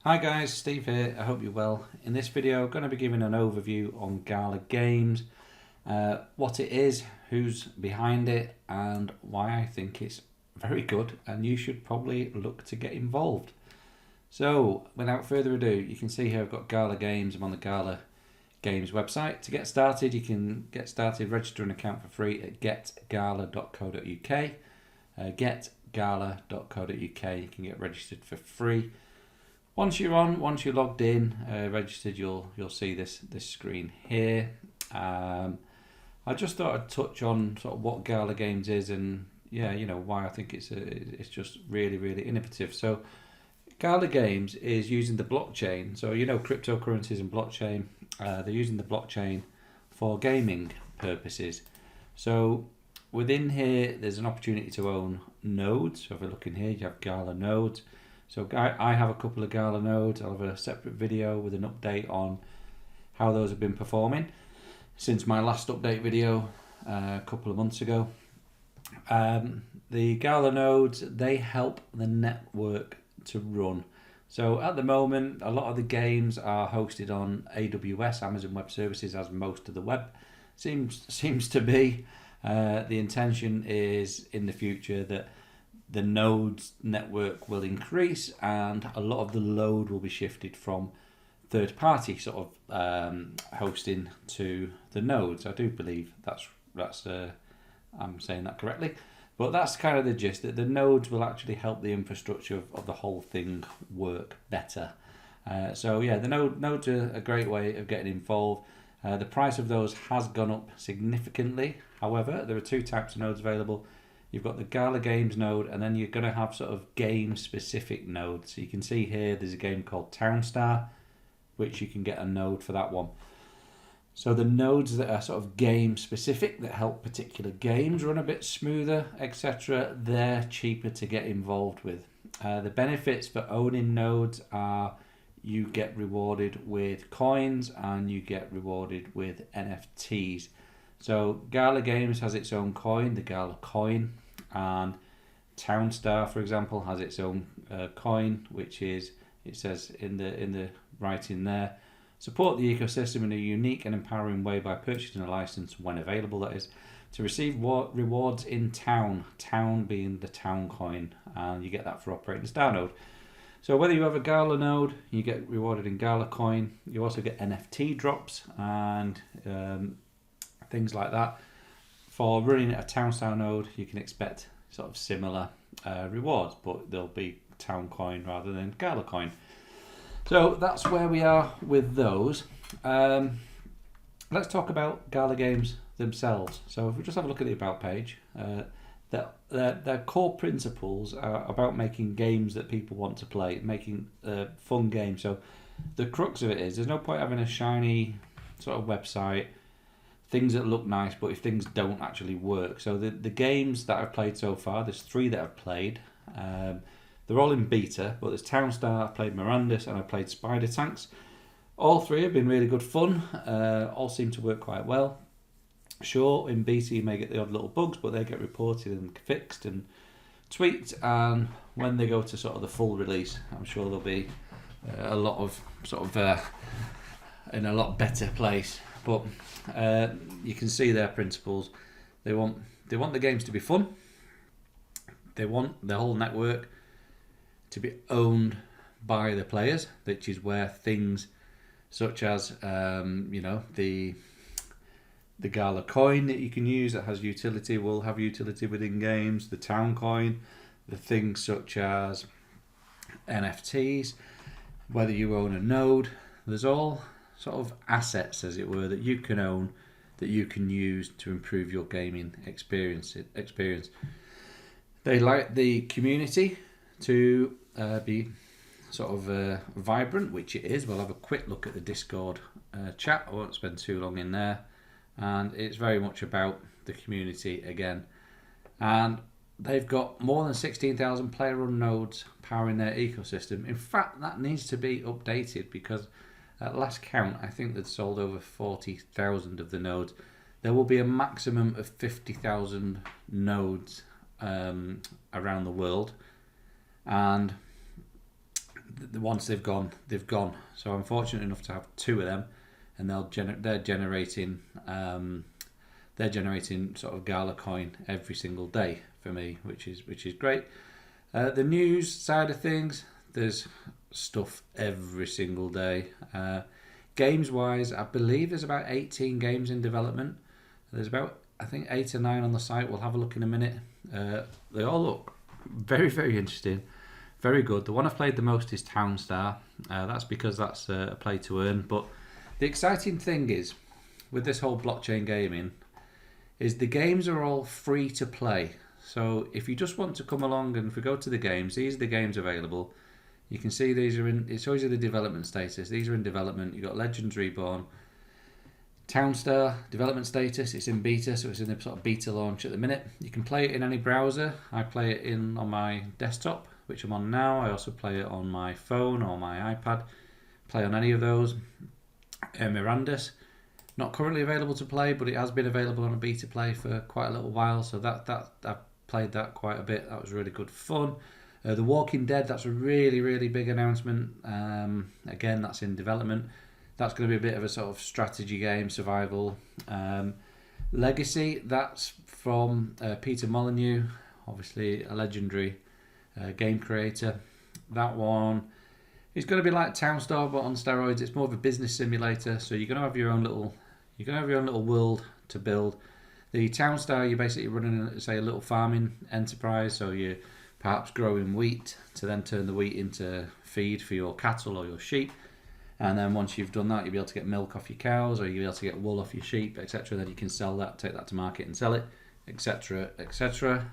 Hi guys, Steve here. I hope you're well. In this video, I'm going to be giving an overview on Gala Games, what it is, who's behind it, and why I think it's very good and you should probably look to get involved. So, without further ado, you can see here I've got Gala Games. I'm on the Gala Games website. To get started, you can register an account for free at getgala.co.uk. Getgala.co.uk. You can get registered for free. Once you're logged in, registered, you'll see this screen here. I just thought I'd touch on sort of what Gala Games is and why I think it's just really innovative. So Gala Games is using the blockchain. So cryptocurrencies and blockchain. They're using the blockchain for gaming purposes. So within here, there's an opportunity to own nodes. So if we look in here, you have Gala nodes. So I have a couple of Gala nodes. I'll have a separate video with an update on how those have been performing since my last update video a couple of months ago. The Gala nodes, they help the network to run. So at the moment, a lot of the games are hosted on AWS, Amazon Web Services, as most of the web seems to be. The intention is in the future that the nodes network will increase and a lot of the load will be shifted from third party sort of hosting to the nodes. I do believe that's I'm saying that correctly, but that's kind of the gist, that the nodes will actually help the infrastructure of the whole thing work better. The nodes are a great way of getting involved. The price of those has gone up significantly. However, there are two types of nodes available. You've got the Gala Games node, and then you're going to have sort of game-specific nodes. So you can see here there's a game called Townstar, which you can get a node for that one. So the nodes that are sort of game-specific, that help particular games run a bit smoother, etc., they're cheaper to get involved with. The benefits for owning nodes are you get rewarded with coins and you get rewarded with NFTs. So Gala Games has its own coin, the Gala coin, and Townstar, for example, has its own coin, which is, it says in the writing there, support the ecosystem in a unique and empowering way by purchasing a license when available, that is, to receive rewards in town being the town coin, and you get that for operating the Star node. So whether you have a Gala node, you get rewarded in Gala coin. You also get NFT drops and things like that. For running a Townstar node, you can expect sort of similar rewards, but they'll be town coin rather than Gala coin. So that's where we are with those. Let's talk about Gala Games themselves. So if we just have a look at the About page, their core principles are about making games that people want to play, making fun games. So the crux of it is, there's no point having a shiny sort of website, things that look nice, but if things don't actually work. So the games that I've played so far, there's 3 that I've played. They're all in beta, but there's Townstar, I've played Mirandus, and I've played Spider Tanks. All 3 have been really good fun. All seem to work quite well. Sure, in beta you may get the odd little bugs, but they get reported and fixed and tweaked, and when they go to sort of the full release, I'm sure there'll be a lot of sort of in a lot better place. But you can see their principles. They want the games to be fun. They want the whole network to be owned by the players, which is where things such as the Gala coin that you can use that has utility will have utility within games. The town coin, the things such as NFTs, whether you own a node, there's all sort of assets, as it were, that you can own, that you can use to improve your gaming experience. They like the community to be sort of vibrant, which it is. We'll have a quick look at the Discord chat. I won't spend too long in there. And it's very much about the community again. And they've got more than 16,000 player-run nodes powering their ecosystem. In fact, that needs to be updated because at last count, I think they'd sold over 40,000 of the nodes. There will be a maximum of 50,000 nodes around the world. And once they've gone, they've gone. So I'm fortunate enough to have 2 of them, and they're generating sort of Gala coin every single day for me, which is great. The news side of things, there's stuff every single day. Games wise, I believe there's about 18 games in development. There's about, I think, 8 or 9 on the site. We'll have a look in a minute. They all look very, very interesting, very good. The one I've played the most is Townstar. That's because that's a play to earn. But the exciting thing is, with this whole blockchain gaming, is the games are all free to play. So if you just want to come along, and if we go to the games, these are the games available. You can see these are in, it shows you the development status. These are in development. You've got Legends Reborn. Townstar, development status, it's in beta, so it's in a sort of beta launch at the minute. You can play it in any browser. I play it on my desktop, which I'm on now. I also play it on my phone or my iPad. Play on any of those. Mirandus, not currently available to play, but it has been available on a beta play for quite a little while, so that I've played that quite a bit. That was really good fun. The Walking Dead, that's a really, really big announcement. Again, that's in development. That's going to be a bit of a sort of strategy game, survival. Legacy, that's from Peter Molyneux, obviously a legendary game creator. That one is going to be like Townstar but on steroids. It's more of a business simulator, so you're going to have your own little world to build. The Townstar, you're basically running, say, a little farming enterprise, so you're perhaps growing wheat to then turn the wheat into feed for your cattle or your sheep. And then once you've done that, you'll be able to get milk off your cows, or you'll be able to get wool off your sheep, etc. Then you can sell that, take that to market and sell it, etc., etc.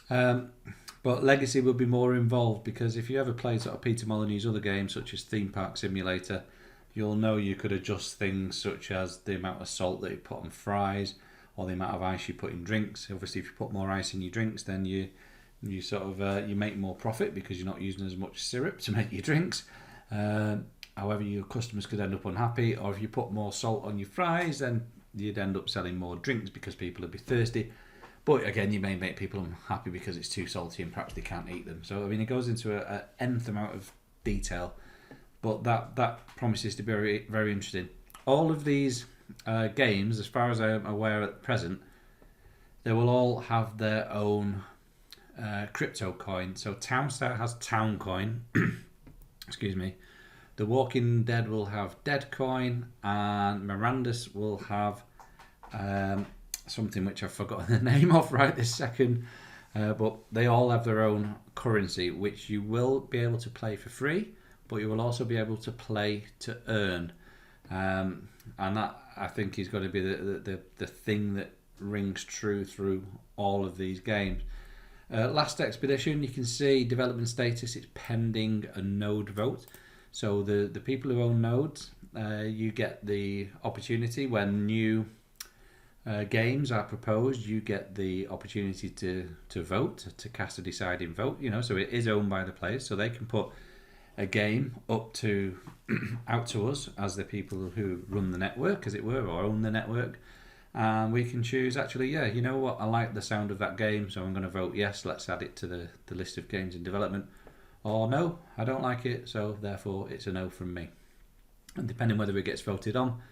But Legacy will be more involved, because if you ever play sort of Peter Molyneux's other games, such as Theme Park Simulator, you'll know you could adjust things such as the amount of salt that you put on fries, or the amount of ice you put in drinks. Obviously, if you put more ice in your drinks, then you sort of you make more profit because you're not using as much syrup to make your drinks. However, your customers could end up unhappy, or if you put more salt on your fries, then you'd end up selling more drinks because people would be thirsty. But again, you may make people unhappy because it's too salty and perhaps they can't eat them. So I mean, it goes into an nth amount of detail, but that promises to be very, very interesting. All of these games, as far as I'm aware at present, they will all have their own crypto coin. So Townstar has Town Coin. Excuse me. The Walking Dead will have Dead Coin, and Mirandus will have something which I've forgotten the name of right this second. But they all have their own currency, which you will be able to play for free, but you will also be able to play to earn. And that, I think, is going to be the thing that rings true through all of these games. Last Expedition, you can see development status, it's pending a node vote. So the people who own nodes, you get the opportunity when new games are proposed, you get the opportunity to vote, to cast a deciding vote. So it is owned by the players, so they can put a game out to us as the people who run the network, as it were, or own the network. And we can choose, actually, yeah, you know what, I like the sound of that game, so I'm going to vote yes, let's add it to the list of games in development. Or no, I don't like it, so therefore it's a no from me. And depending whether it gets voted on,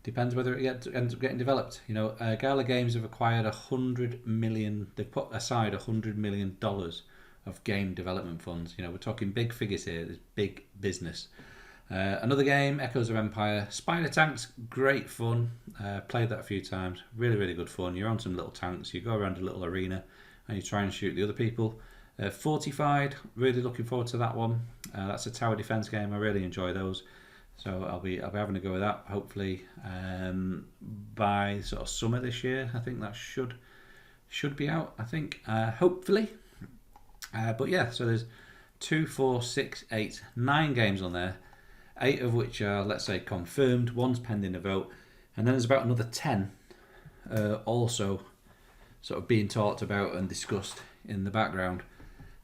depends whether it ends up getting developed. Gala Games have acquired $100 million, they've put aside $100 million of game development funds. We're talking big figures here, there's big business. Another game, Echoes of Empire. Spider Tanks, great fun. Played that a few times. Really, really good fun. You're on some little tanks. You go around a little arena and you try and shoot the other people. Fortified, really looking forward to that one. That's a tower defense game. I really enjoy those. So I'll be having a go with that. Hopefully by sort of summer this year. I think that should be out. I think hopefully. But yeah, so there's 2, 4, 6, 8, 9 games on there. 8 of which are, let's say, confirmed. 1's pending a vote, and then there's about another 10 also sort of being talked about and discussed in the background.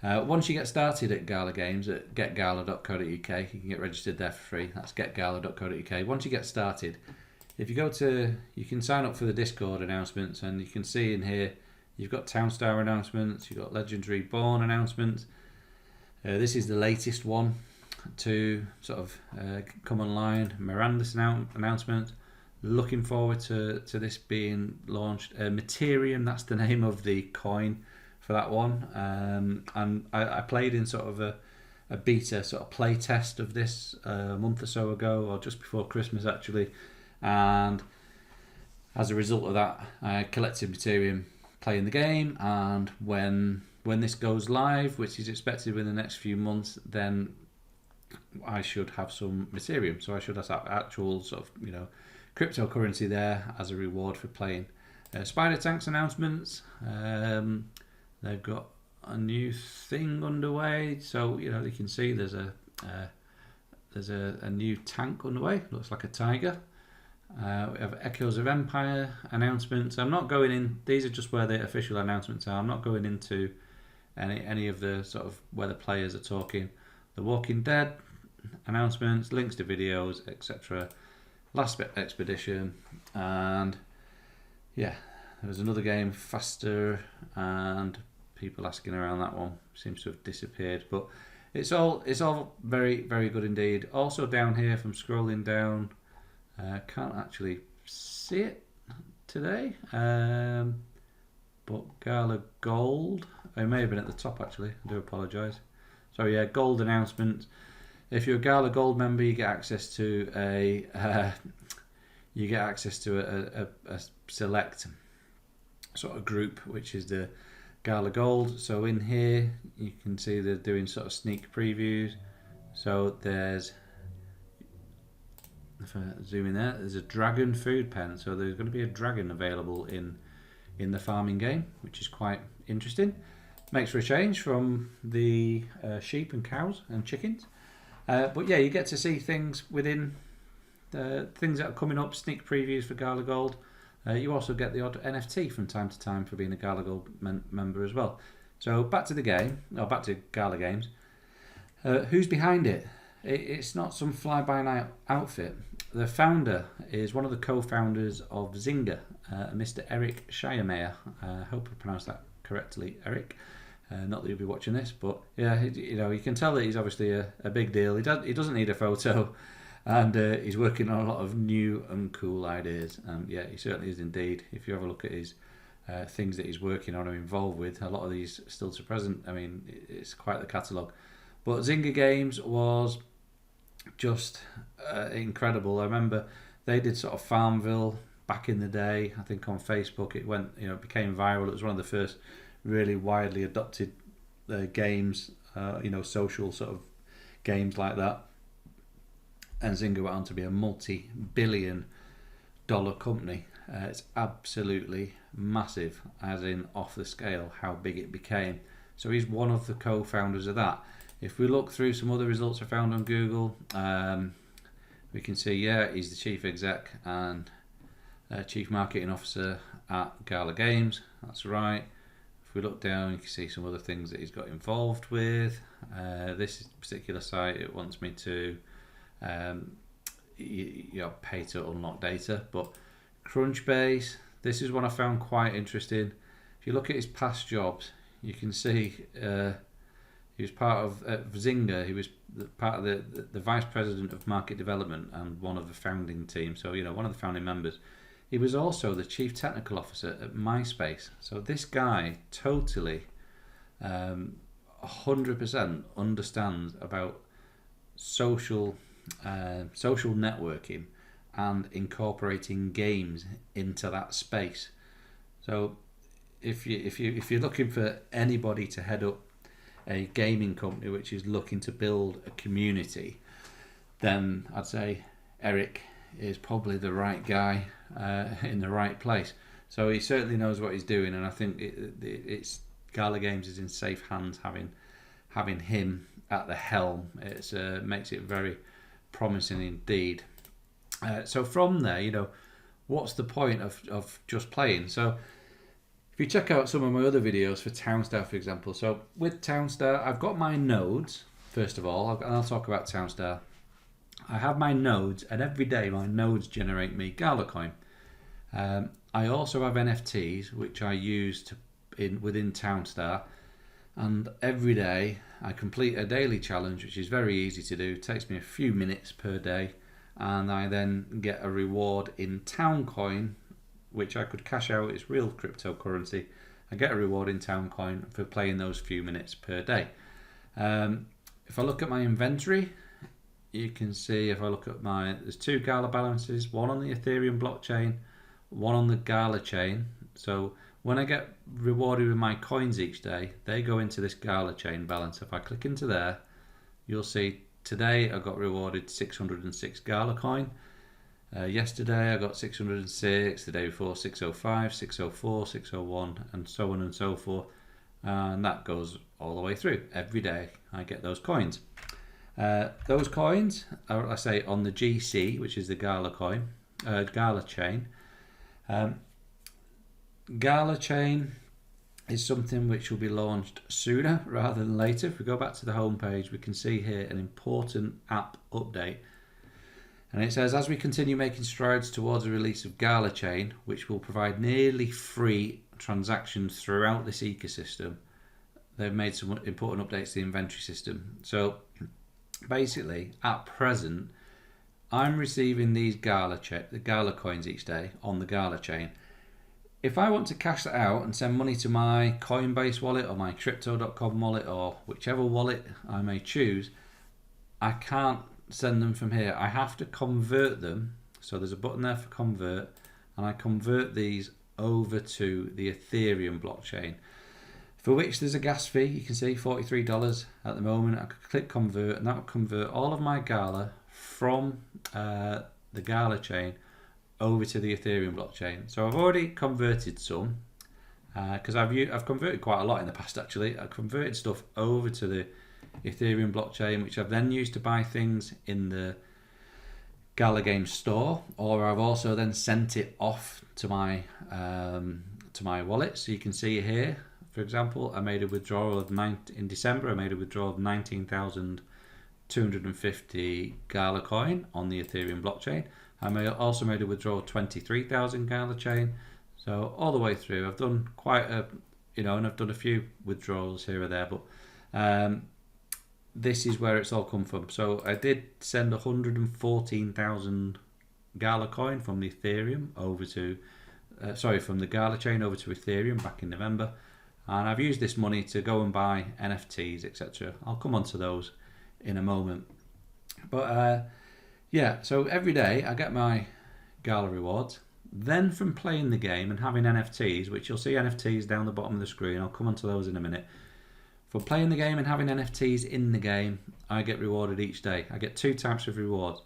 Once you get started at Gala Games at getgala.co.uk, you can get registered there for free. That's getgala.co.uk. Once you get started, if you you can sign up for the Discord announcements, and you can see in here you've got Townstar announcements, you've got Legends Reborn announcements. This is the latest one to sort of come online. Mirandus announcement. Looking forward to this being launched. Materium, that's the name of the coin for that one. And I played in sort of a beta sort of play test of this a month or so ago, or just before Christmas actually. And as a result of that, I collected Materium playing the game, and when this goes live, which is expected within the next few months, then I should have some Materium. So I should have actual sort of, you know, cryptocurrency there as a reward for playing. Spider Tanks announcements. They've got a new thing underway, so you know you can see there's a new tank underway. Looks like a tiger. We have Echoes of Empire announcements. I'm not going in. These are just where the official announcements are. I'm not going into any of the sort of where the players are talking. The Walking Dead announcements, links to videos, etc. Last Expedition, and yeah, there was another game, Faster, and people asking around that one seems to have disappeared, but it's all very, very good indeed. Also down here, from scrolling down, can't actually see it today, but Gala Gold, it may have been at the top actually, I do apologise. So yeah, Gold announcement. If you're a Gala Gold member, you get access to a select sort of group, which is the Gala Gold. So in here, you can see they're doing sort of sneak previews. So there's, if I zoom in there, there's a dragon food pen. So there's going to be a dragon available in the farming game, which is quite interesting. Makes for a change from the sheep and cows and chickens. But yeah, you get to see things within the things that are coming up, sneak previews for Gala Gold. You also get the odd NFT from time to time for being a Gala Gold member as well. So back to the game, or back to Gala Games. Who's behind it? It's not some fly-by-night outfit. The founder is one of the co-founders of Zynga, Mr. Eric Schiermeier. I hope I pronounced that correctly, Eric. Not that you'll be watching this, but yeah, you know, you can tell that he's obviously a big deal. He doesn't need a photo, and he's working on a lot of new and cool ideas. And yeah, he certainly is indeed. If you have a look at his things that he's working on or involved with, a lot of these still to present. I mean, it's quite the catalogue. But Zynga Games was just incredible. I remember they did sort of Farmville back in the day. I think on Facebook it went, you know, it became viral. It was one of the first really widely adopted games, you know, social sort of games like that. And Zynga went on to be a multi-billion-dollar company. It's absolutely massive, as in off the scale, how big it became. So he's one of the co-founders of that. If we look through some other results I found on Google, we can see, yeah, he's the chief exec and chief marketing officer at Gala Games. That's right. If we look down, you can see some other things that he's got involved with. This particular site, it wants me to pay to unlock data, but Crunchbase, this is one I found quite interesting. If you look at his past jobs, you can see he was part of Zynga. He was part of the vice president of market development and one of the founding team. So, you know, one of the founding members. He was also the chief technical officer at MySpace. So this guy totally 100% understands about social networking and incorporating games into that space. So if you're looking for anybody to head up a gaming company which is looking to build a community, then I'd say Eric is probably the right guy in the right place. So he certainly knows what he's doing, and I think it's Gala Games is in safe hands having him at the helm. It makes it very promising indeed. So from there, you know, what's the point of just playing? So if you check out some of my other videos for Townstar, for example. So with Townstar, I've got my nodes, first of all, and I'll talk about Townstar. I have my nodes, and every day my nodes generate me Gala coin. I also have NFTs, which I use within Townstar, and every day I complete a daily challenge, which is very easy to do. It takes me a few minutes per day, and I then get a reward in Town Coin, which I could cash out. It's real cryptocurrency. I get a reward in Town Coin for playing those few minutes per day. If I look at my inventory, you can see if I look at there's 2 Gala balances, one on the Ethereum blockchain, one on the Gala chain. So when I get rewarded with my coins each day, they go into this Gala chain balance. If I click into there, you'll see today I got rewarded 606 Gala coin. Yesterday I got 606, the day before 605, 604, 601, and so on and so forth. And that goes all the way through. Every day I get those coins. Those coins are, I say, on the GC, which is the Gala coin, Gala chain. Gala chain is something which will be launched sooner rather than later. If we go back to the home page, we can see here an important app update. And it says, as we continue making strides towards the release of Gala chain, which will provide nearly free transactions throughout this ecosystem, they've made some important updates to the inventory system. So basically, at present, I'm receiving these the Gala coins each day on the Gala chain. If I want to cash that out and send money to my Coinbase wallet or my Crypto.com wallet or whichever wallet I may choose, I can't send them from here. I have to convert them. So there's a button there for convert, and I convert these over to the Ethereum blockchain, for which there's a gas fee. You can see $43 at the moment. I could click convert, and that will convert all of my Gala from the Gala chain over to the Ethereum blockchain. So I've already converted some, because I've converted quite a lot in the past actually. I've converted stuff over to the Ethereum blockchain, which I've then used to buy things in the Gala Games store, or I've also then sent it off to my wallet. So you can see here, for example, I made a withdrawal in December. I made a withdrawal of 19,250 Gala coin on the Ethereum blockchain. I also made a withdrawal of 23,000 Gala chain. So all the way through, I've done quite a, and I've done a few withdrawals here or there, but this is where it's all come from. So I did send 114,000 Gala coin from the Ethereum over to, from the Gala chain over to Ethereum back in November. And I've used this money to go and buy NFTs, etc. I'll come on to those in a moment. But yeah, so every day I get my Gala rewards. Then from playing the game and having NFTs, which you'll see NFTs down the bottom of the screen, I'll come on to those in a minute. For playing the game and having NFTs in the game, I get rewarded each day. I get 2 types of rewards.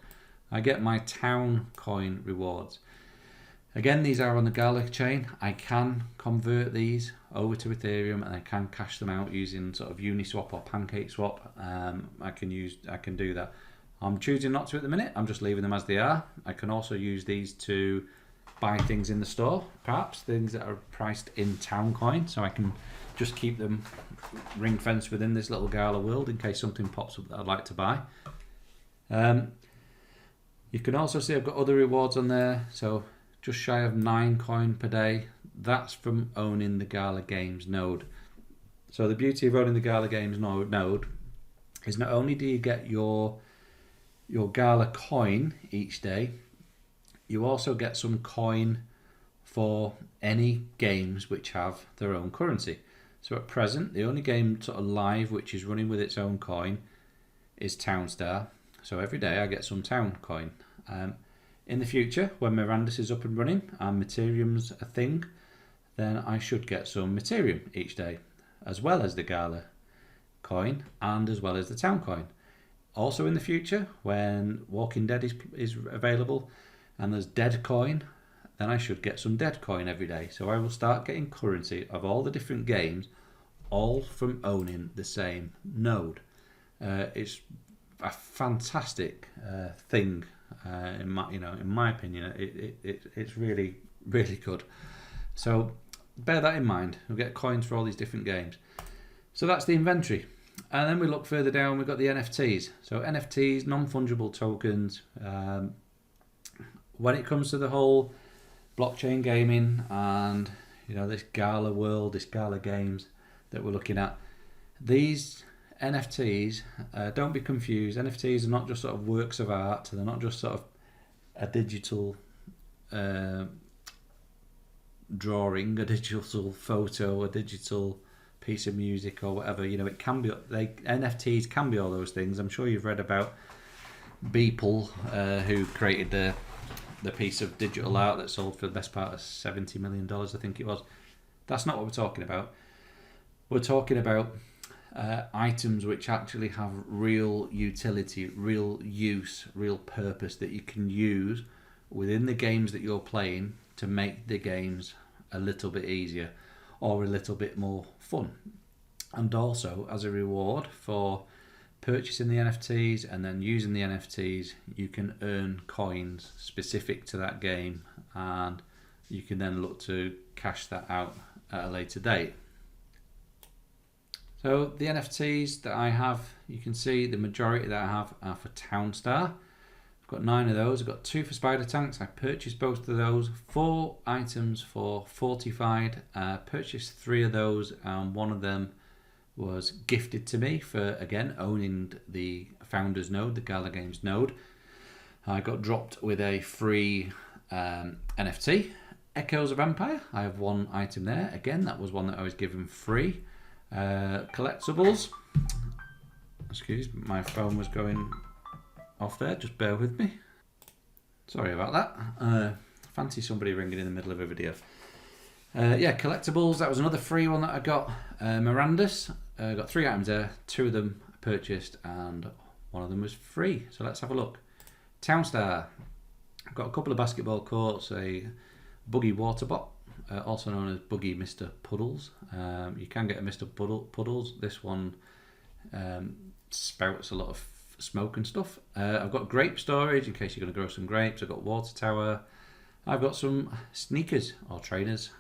I get my Town Coin rewards. Again, these are on the Gala chain. I can convert these over to Ethereum and I can cash them out using sort of Uniswap or PancakeSwap. I can do that. I'm choosing not to at the minute. I'm just leaving them as they are. I can also use these to buy things in the store, perhaps things that are priced in Town Coin, so I can just keep them ring fenced within this little Gala world in case something pops up that I'd like to buy. You can also see I've got other rewards on there, so just shy of 9 coin per day. That's from owning the Gala Games node. So the beauty of owning the Gala Games node is not only do you get your Gala coin each day, you also get some coin for any games which have their own currency. So at present, the only game sort of live which is running with its own coin is Townstar. So every day I get some Town coin. In the future, when Mirandus is up and running and Materium's a thing, then I should get some Materium each day, as well as the Gala coin and as well as the Town coin. Also in the future, when Walking Dead is available and there's Dead coin, then I should get some Dead coin every day. So I will start getting currency of all the different games, all from owning the same node. It's a fantastic thing, in my opinion. It's really, really good. So bear that in mind. We'll get coins for all these different games. So that's the inventory. And then we look further down, we've got the NFTs. So NFTs, non-fungible tokens. When it comes to the whole blockchain gaming and this Gala world, this Gala Games that we're looking at, these NFTs, don't be confused. NFTs are not just sort of works of art. They're not just sort of a digital drawing, a digital photo, a digital piece of music or whatever. You know, it can be, NFTs can be all those things. I'm sure you've read about Beeple, who created the piece of digital art that sold for the best part of $70 million, I think it was. That's not what we're talking about. We're talking about items which actually have real utility, real use, real purpose that you can use within the games that you're playing to make the games a little bit easier or a little bit more fun. And also, as a reward for purchasing the NFTs and then using the NFTs, you can earn coins specific to that game, and you can then look to cash that out at a later date. So the NFTs that I have, you can see the majority that I have are for Townstar. I've got 9 of those. I've got 2 for Spider Tanks. I purchased both of those. 4 items for Fortified. Purchased 3 of those, and 1 of them was gifted to me for, again, owning the Founders node, the Gala Games node. I got dropped with a free NFT. Echoes of Empire. I have 1 item there. Again, that was one that I was given free. Collectibles. Excuse me, my phone was going off there, just bear with me. Sorry about that. Fancy somebody ringing in the middle of a video. Yeah, collectibles, that was another free one that I got. Mirandus, got 3 items there, 2 of them I purchased and 1 of them was free. So let's have a look. Townstar, I've got a couple of basketball courts, a buggy water bot, also known as Buggy Mr. Puddles. You can get a Mr. Puddles. This one spouts a lot of smoke and stuff. I've got grape storage in case you're going to grow some grapes. I've got water tower. I've got some sneakers or trainers.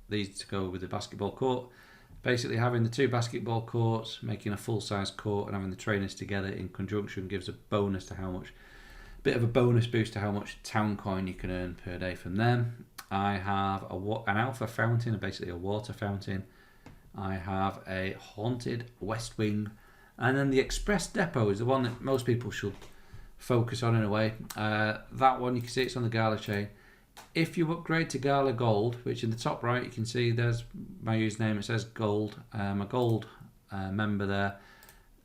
These to go with the basketball court. Basically having the 2 basketball courts, making a full-size court and having the trainers together in conjunction gives a bonus to how much, bit of a bonus boost to how much town coin you can earn per day from them. I have an alpha fountain, basically a water fountain. I have a haunted west wing, and then the express depot is the one that most people should focus on in a way. That one, you can see it's on the Gala chain. If you upgrade to Gala Gold, which in the top right you can see there's my username, it says Gold. I'm a Gold member there.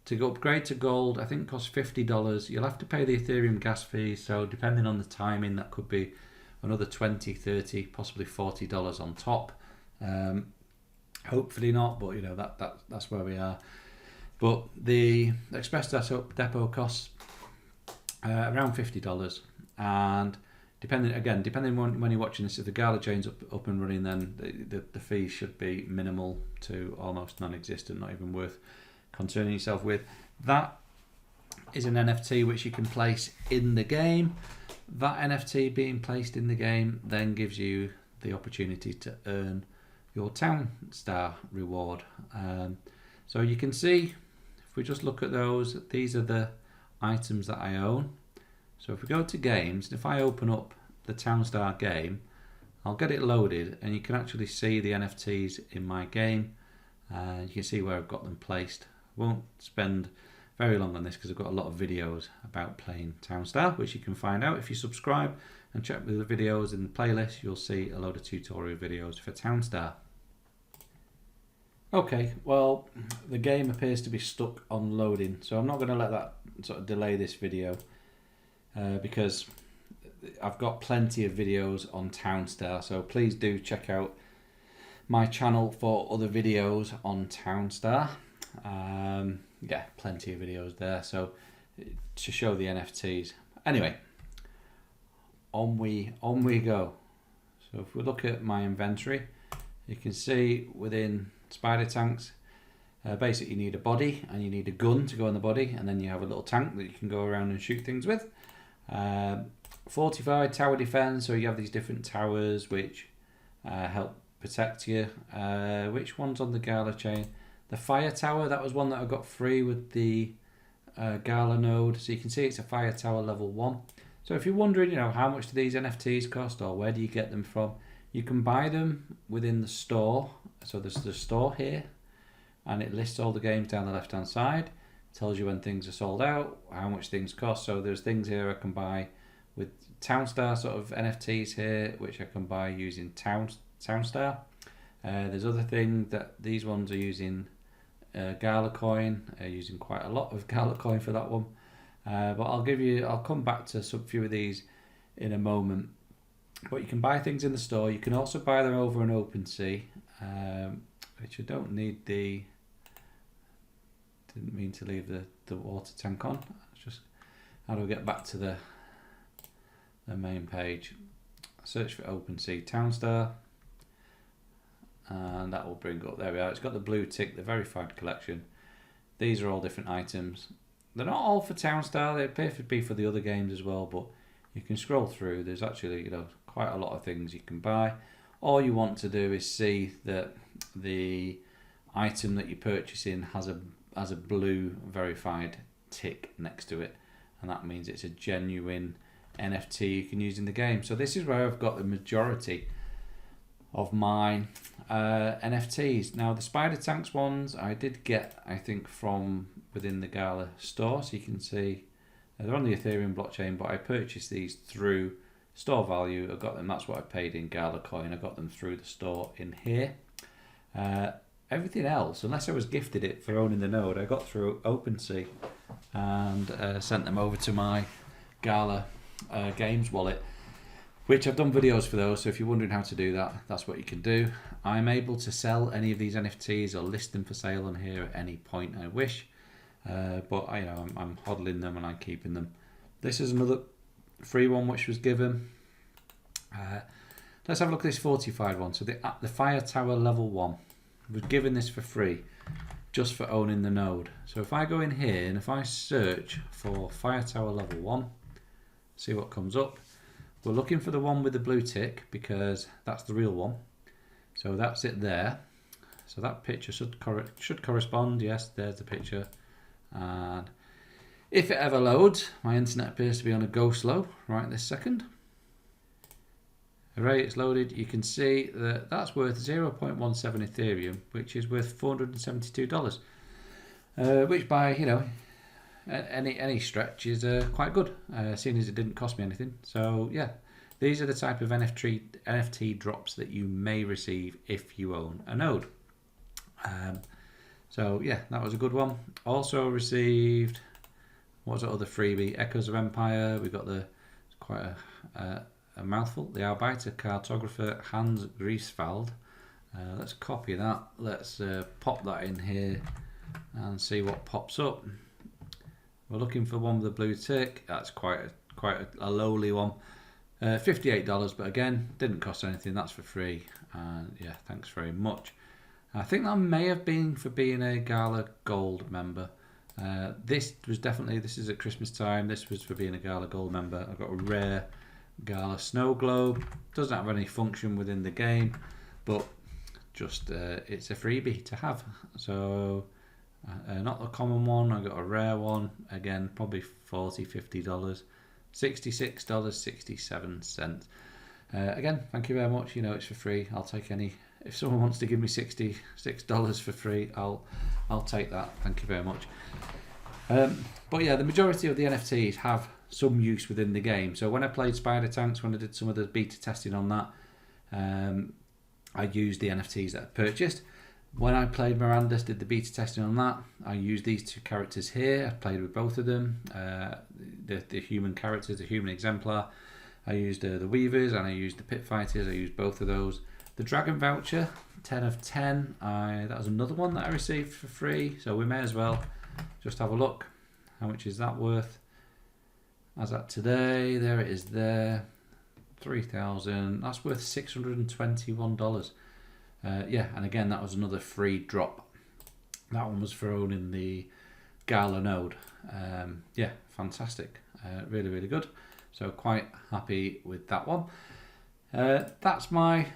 To go upgrade to Gold, I think it costs $50. You'll have to pay the Ethereum gas fee, so depending on the timing, that could be another $20, $30, possibly $40 on top. Hopefully not, but you know that's where we are. But the express depot costs around $50, and depending on when you're watching this, if the Gala chain's up and running, then the fee should be minimal to almost non-existent, not even worth concerning yourself with. That is an NFT which you can place in the game. That NFT being placed in the game then gives you the opportunity to earn your Townstar reward. So you can see, if we just look at those, these are the items that I own. So if we go to games, and if I open up the Townstar game, I'll get it loaded and you can actually see the NFTs in my game. You can see where I've got them placed. I won't spend very long on this because I've got a lot of videos about playing Townstar, which you can find out if you subscribe and check the videos in the playlist. You'll see a load of tutorial videos for Townstar. Okay, well, the game appears to be stuck on loading, so I'm not going to let that sort of delay this video because I've got plenty of videos on Townstar, so please do check out my channel for other videos on Townstar. Yeah, plenty of videos there, so to show the NFTs. Anyway, on we go. So if we look at my inventory, you can see within Spider Tanks, basically you need a body and you need a gun to go in the body, and then you have a little tank that you can go around and shoot things with. Fortified tower defense, so you have these different towers which help protect you. Which one's on the Gala chain? The fire tower, that was one that I got free with the Gala node. So you can see it's a fire tower level 1. So if you're wondering, you know, how much do these NFTs cost or where do you get them from? You can buy them within the store. So there's the store here. and it lists all the games down the left hand side, tells you when things are sold out, how much things cost. So there's things here I can buy with Townstar sort of NFTs here, which I can buy using Townstar. There's other things that these ones are using Gala coin, using quite a lot of Gala coin for that one. But I'll come back to some few of these in a moment. But you can buy things in the store. You can also buy them over on OpenSea, which I don't need the. Didn't mean to leave the water tank on. It's just how do I get back to the main page? Search for OpenSea Townstar, and that will bring up. There we are. It's got the blue tick, the verified collection. These are all different items. They're not all for Townstar. They appear to be for the other games as well, but you can scroll through. There's actually, quite a lot of things you can buy. All you want to do is see that the item that you're purchasing has a blue verified tick next to it, and that means it's a genuine NFT you can use in the game. So this is where I've got the majority of my NFTs. Now the Spider Tanks ones I did get, I think, from within the Gala store, so you can see they're on the Ethereum blockchain, but I purchased these through store value. I got them, that's what I paid in Gala coin. I got them through the store in here. Everything else, unless I was gifted it for owning the node, I got through OpenSea and sent them over to my Gala Games wallet, which I've done videos for those, so if you're wondering how to do that, that's what you can do. I'm able to sell any of these NFTs or list them for sale on here at any point I wish, but I'm hodling them and I'm keeping them. This is another free one which was given. Let's have a look at this fortified one. So the Fire Tower level 1 was given this for free just for owning the node. So if I go in here and if I search for Fire Tower level 1, see what comes up. We're looking for the one with the blue tick because that's the real one. So that's it there. So that picture should correspond. Yes, there's the picture. And if it ever loads, my internet appears to be on a go slow right this second. Hooray, it's loaded. You can see that that's worth 0.17 Ethereum, which is worth $472, which by any stretch is quite good, seeing as it didn't cost me anything. So yeah, these are the type of NFT drops that you may receive if you own a node. So yeah, that was a good one. Also received, what was that other freebie? Echoes of Empire. We got quite a mouthful. The Arbeiter cartographer Hans Griesfeld. Let's copy that. Let's pop that in here and see what pops up. We're looking for one with a blue tick. That's quite a lowly one. $58, but again, didn't cost anything. That's for free. And yeah, thanks very much. I think that may have been for being a Gala Gold member. This is at Christmas time. This was for being a Gala Gold member. I've got a rare Gala Snow Globe. Doesn't have any function within the game, but just it's a freebie to have. So not the common one. I got a rare one. Again, probably $40, $50. $66.67. Again, thank you very much. It's for free. I'll take any. If someone wants to give me $66 for free, I'll take that. Thank you very much. But yeah, the majority of the NFTs have some use within the game. So when I played Spider Tanks, when I did some of the beta testing on that, I used the NFTs that I purchased. When I played Mirandus, did the beta testing on that, I used these two characters here. I played with both of them, the human characters, the human exemplar. I used the Weavers and I used the Pit Fighters. I used both of those. The Dragon Voucher, 10 of 10. That was another one that I received for free. So we may as well just have a look. How much is that worth? As at today, there it is there. 3,000. That's worth $621. Yeah, and again, that was another free drop. That one was for owning the Gala node. Yeah, fantastic. Really, really good. So quite happy with that one. That's my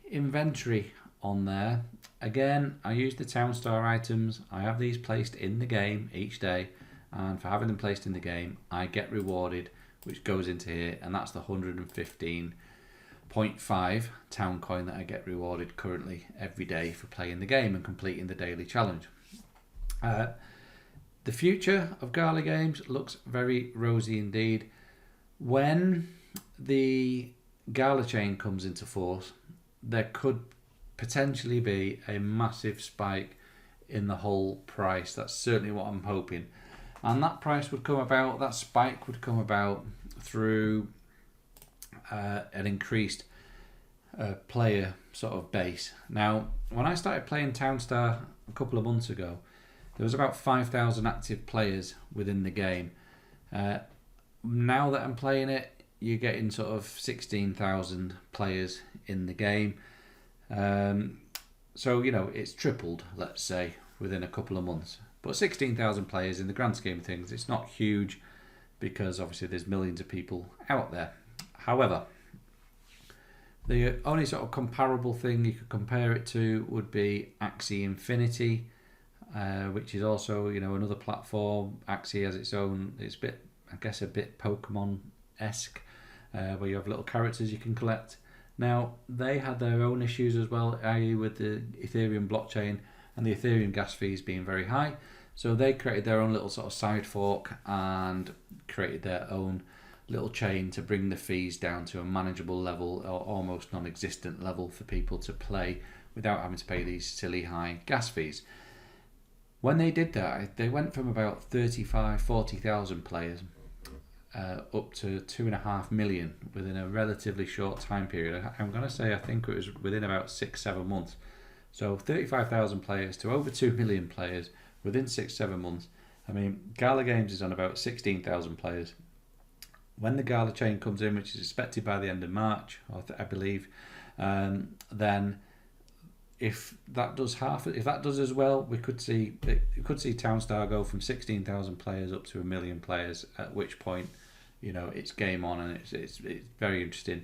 inventory on there. Again, I use the Townstar items. I have these placed in the game each day, and for having them placed in the game, I get rewarded, which goes into here, and that's the 115.5 town coin that I get rewarded currently every day for playing the game and completing the daily challenge. The future of Gala Games looks very rosy indeed. When the Gala chain comes into force, there could potentially be a massive spike in the whole price. That's certainly what I'm hoping. And that price would come about, that spike would come about through an increased player sort of base. Now, when I started playing Townstar a couple of months ago, there was about 5,000 active players within the game. Now that I'm playing it, you're getting sort of 16,000 players in the game. So, you know, it's tripled, let's say, within a couple of months. But 16,000 players in the grand scheme of things, it's not huge because obviously there's millions of people out there. However, the only sort of comparable thing you could compare it to would be Axie Infinity, which is also, you know, another platform. Axie has its own, it's a bit, I guess, a bit Pokemon-esque, where you have little characters you can collect. Now, they had their own issues as well, i.e. with the Ethereum blockchain and the Ethereum gas fees being very high. So they created their own little sort of side fork and created their own little chain to bring the fees down to a manageable level or almost non-existent level for people to play without having to pay these silly high gas fees. When they did that, they went from about 40,000 players up to 2.5 million within a relatively short time period. I'm going to say I think it was within about 6-7 months. So 35,000 players to over 2 million players within 6-7 months. I mean, Gala Games is on about 16,000 players. When the Gala chain comes in, which is expected by the end of March, I believe, then if that does as well, we could see Townstar go from 16,000 players up to 1 million players. At which point, you know, it's game on, and it's very interesting.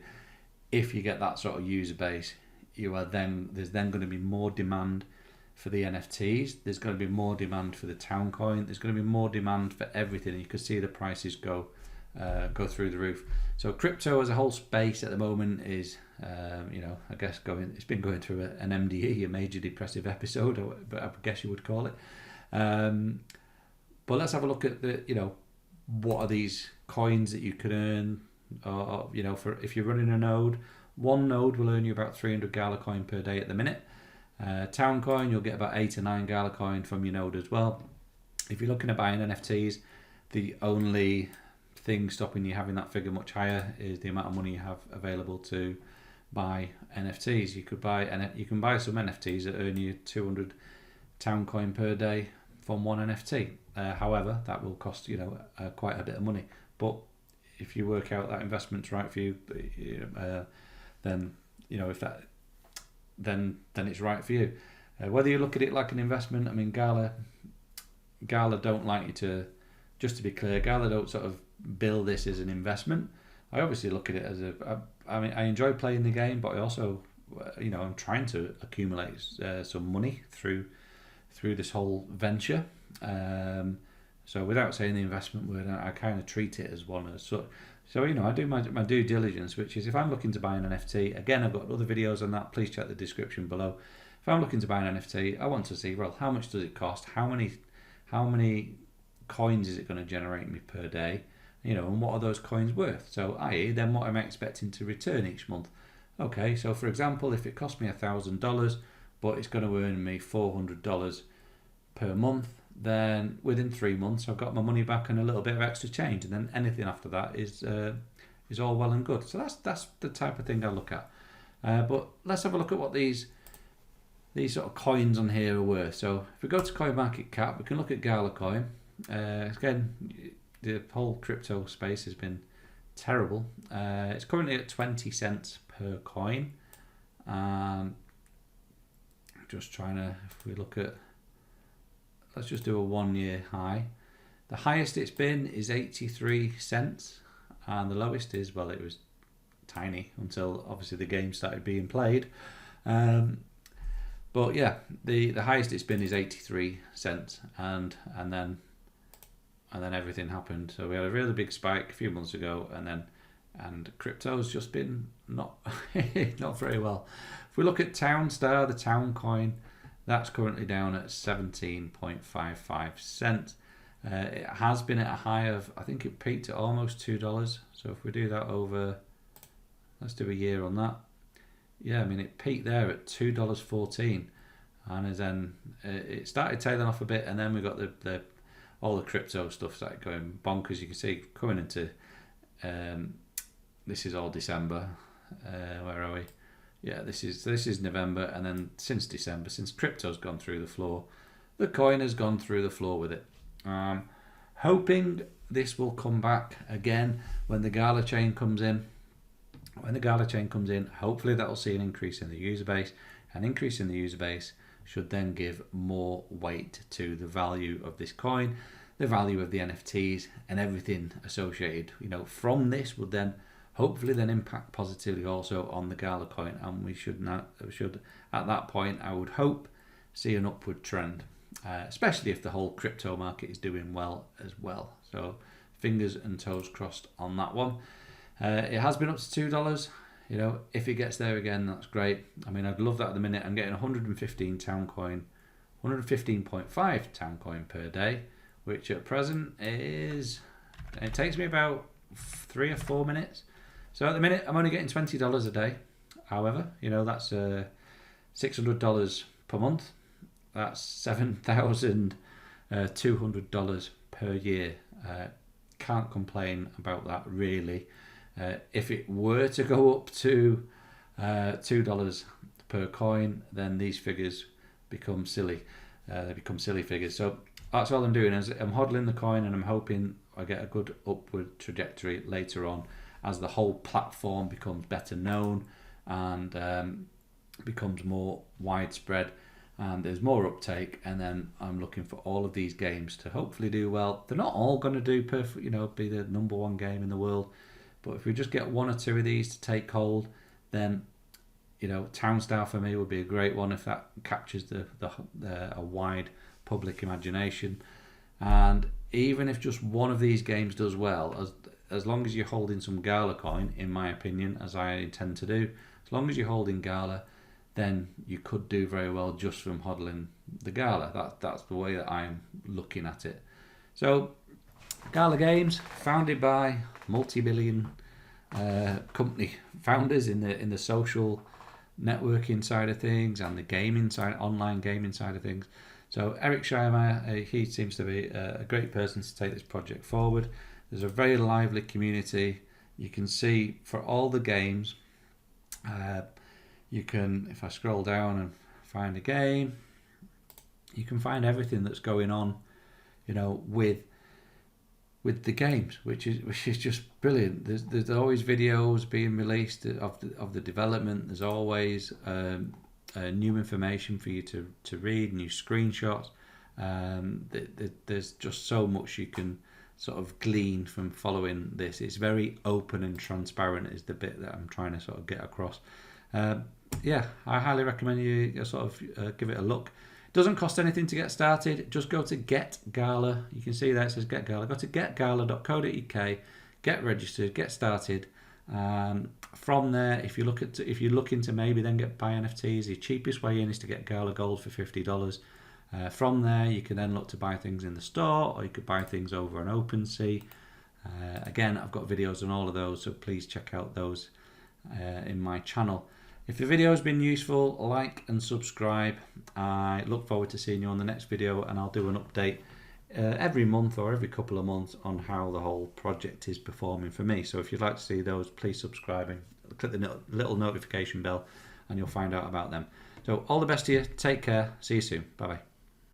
If you get that sort of user base, there's then going to be more demand for the NFTs. There's going to be more demand for the town coin. There's going to be more demand for everything. And you could see the prices go through the roof. So crypto as a whole space at the moment is, you know, I guess it's been going through an MDE, a major depressive episode, but I guess you would call it. But let's have a look at what are these coins that you can earn, or you know, for if you're running a node. One node will earn you about 300 Gala coin per day at the minute. Town coin, you'll get about 8 or 9 Gala coin from your node as well. If you're looking at buying NFTs, the only thing stopping you having that figure much higher is the amount of money you have available to buy NFTs. You can buy some NFTs that earn you 200 town coin per day from one NFT. However, that will cost quite a bit of money. But if you work out that investment's right for you, then then it's right for you. Whether you look at it like an investment, I mean, Gala don't like you to. Just to be clear, Gala don't sort of bill this as an investment. I obviously look at it as I enjoy playing the game, but I also, I'm trying to accumulate some money through this whole venture. So without saying the investment word, I kind of treat it as one as such. So, I do my due diligence, which is if I'm looking to buy an NFT, again, I've got other videos on that, please check the description below. If I'm looking to buy an NFT, I want to see, well, how much does it cost? How many coins is it going to generate me per day? And what are those coins worth? So, i.e., then what am I expecting to return each month? Okay, so for example, if it cost me $1,000, but it's going to earn me $400 per month, then within 3 months I've got my money back and a little bit of extra change, and then anything after that is all well and good. So that's the type of thing I look at. But let's have a look at what these sort of coins on here are worth. So if we go to CoinMarketCap, we can look at Gala coin. Again, the whole crypto space has been terrible. It's currently at 20 cents per coin. Just trying to, if we look at, let's just do a 1 year high. The highest it's been is 83 cents, and the lowest is, well, it was tiny until obviously the game started being played. But yeah, the highest it's been is 83 cents, and then everything happened. So we had a really big spike a few months ago, and crypto's just been not very well. If we look at Townstar, the town coin, That's currently down at 17.55 cents. It has been at a high of, I think it peaked at almost $2. So if we do that over, let's do a year on that. Yeah, I mean, it peaked there at $2.14, and then it started tailing off a bit, and then we got the all the crypto stuff started going bonkers. You can see coming into this is all December. Where are we? Yeah, this is November, and then since December, since crypto's gone through the floor, the coin has gone through the floor with it. Hoping this will come back again when the Gala chain comes in. When the Gala chain comes in, hopefully that will see an increase in the user base. An increase in the user base should then give more weight to the value of this coin, the value of the NFTs, and everything associated. From this would then hopefully then impact positively also on the Gala coin, and we should at that point, I would hope, see an upward trend, especially if the whole crypto market is doing well as well. So fingers and toes crossed on that one. It has been up to $2. If it gets there again, that's great. I mean, I'd love that at the minute. I'm getting 115 town coin, 115.5 town coin per day, which at present it takes me about 3 or 4 minutes. So at the minute, I'm only getting $20 a day. However, that's $600 per month. That's $7,200 per year. Can't complain about that, really. If it were to go up to $2 per coin, then these figures become silly. They become silly figures. So that's all I'm doing, is I'm hodling the coin, and I'm hoping I get a good upward trajectory later on as the whole platform becomes better known and becomes more widespread, and there's more uptake. And then I'm looking for all of these games to hopefully do well. They're not all going to do perfect, be the number one game in the world. But if we just get 1 or 2 of these to take hold, then Town Style for me would be a great one if that captures a wide public imagination. And even if just one of these games does well, as long as you're holding some Gala coin, in my opinion, as I intend to do, as long as you're holding Gala, then you could do very well just from hodling the Gala. That's the way that I'm looking at it. So Gala Games, founded by multi-billion company founders in the social networking side of things and the gaming side, online gaming side of things. So Eric Schreimer, he seems to be a great person to take this project forward. There's a very lively community. You can see for all the games, you can, if I scroll down and find a game, you can find everything that's going on, with the games, which is just brilliant. There's always videos being released of the development. There's always new information for you to read, new screenshots. There's just so much you can sort of glean from following this. It's very open and transparent is the bit that I'm trying to sort of get across. I highly recommend you sort of give it a look. It doesn't cost anything to get started. Just go to Get Gala. You can see there it says Get Gala. Go to getgala.co.uk, get registered, get started. From there, if you're looking to maybe then buy NFTs, the cheapest way in is to get Gala Gold for $50. From there, you can then look to buy things in the store, or you could buy things over on OpenSea. Again, I've got videos on all of those, so please check out those in my channel. If the video has been useful, like and subscribe. I look forward to seeing you on the next video, and I'll do an update every month or every couple of months on how the whole project is performing for me. So if you'd like to see those, please subscribe and click the little notification bell, and you'll find out about them. So all the best to you. Take care. See you soon. Bye bye.